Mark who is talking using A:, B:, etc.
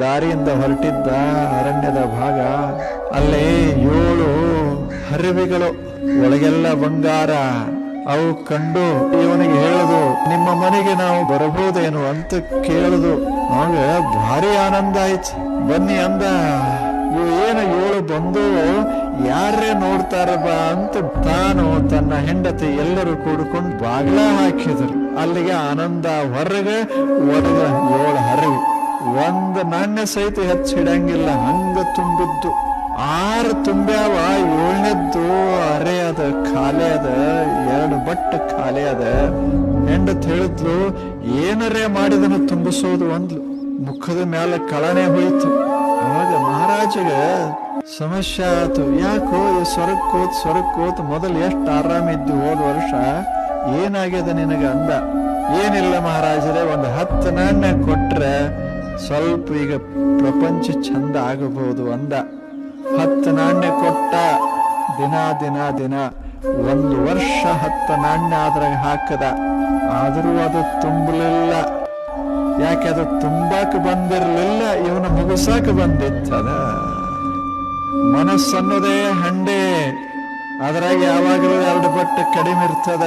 A: ದಾರಿಯಿಂದ ಹೊರಟಿದ್ದ ಅರಣ್ಯದ ಭಾಗ. ಅಲ್ಲಿ 7 ಹರಿವೆಗಳು, ಒಳಗೆಲ್ಲ ಬಂಗಾರ. ಅವು ಕಂಡು ಇವನಿಗೆ ಹೇಳುದು, ನಿಮ್ಮ ಮನೆಗೆ ನಾವು ಬರಬಹುದೇನು ಅಂತ ಕೇಳುದು. ಅವಾಗ ಭಾರಿ ಆನಂದ ಆಯ್ತು. ಬನ್ನಿ ಅಂದ. ಇವು ಏನು 7 ಬಂದು ಯಾರೇ ನೋಡ್ತಾರ ಬಾ ಅಂತ ತಾನು ತನ್ನ ಹೆಂಡತಿ ಎಲ್ಲರೂ ಕೂಡ್ಕೊಂಡು ಬಾಗ್ಲ ಹಾಕಿದ್ರು. ಅಲ್ಲಿಗೆ ಆನಂದ. ಹೊರಗೆ ಒಳಗ 7 ಹರಿವಿ, ಒಂದು ನಾಣ್ಯ ಸಹಿತ ಹೆಚ್ಚಿಡಂಗಿಲ್ಲ, ಹಂಗ ತುಂಬಿದ್ದು. 6 ತುಂಬ್ಯಾವ, 7ನೇದ್ದು ಅರೆ ಅದ, ಖಾಲಿ ಅದ, 2 ಬಟ್ ಖಾಲಿ ಅದ. ಹೆಂಡತ್ ಹೇಳಿದ್ಲು, ಏನರೇ ಮಾಡಿದನು ತುಂಬಿಸೋದು ಅಂದ್ಲು. ಮುಖದ ಮೇಲೆ ಕಳನೆ ಹೋಯ್ತು. ಅವಾಗ ಮಹಾರಾಜಗ ಸಮಸ್ಯೆ ಆಯ್ತು. ಯಾಕೋ ಈ ಸ್ವರಕ್ಕೋತ್ ಮೊದಲು ಎಷ್ಟು ಆರಾಮಿದ್ದು ಹೋದ ವರ್ಷ, ಏನಾಗ್ಯದ ನಿನಗ ಅಂದ. ಏನಿಲ್ಲ ಮಹಾರಾಜರೇ, ಒಂದು 10 ನಾಣ್ಯ ಕೊಟ್ರೆ ಸ್ವಲ್ಪ ಈಗ ಪ್ರಪಂಚ ಚಂದ ಆಗಬಹುದು ಅಂದ. 10 ನಾಣ್ಯ ಕೊಟ್ಟ. ದಿನ 1 ವರ್ಷ 10 ನಾಣ್ಯ ಅದ್ರಾಗ ಹಾಕದ. ಆದರೂ ಅದು ತುಂಬಲಿಲ್ಲ. ಯಾಕೆ? ಅದು ತುಂಬಾಕ ಬಂದಿರ್ಲಿಲ್ಲ, ಇವನು ಮುಗಿಸಾಕ ಬಂದಿತ್ತದ. ಮನಸ್ಸನ್ನೋದೇ ಹಂಡೆ, ಅದ್ರಾಗ ಯಾವಾಗಲೂ 2 ಬಟ್ಟು ಕಡಿಮೆ ಇರ್ತದ.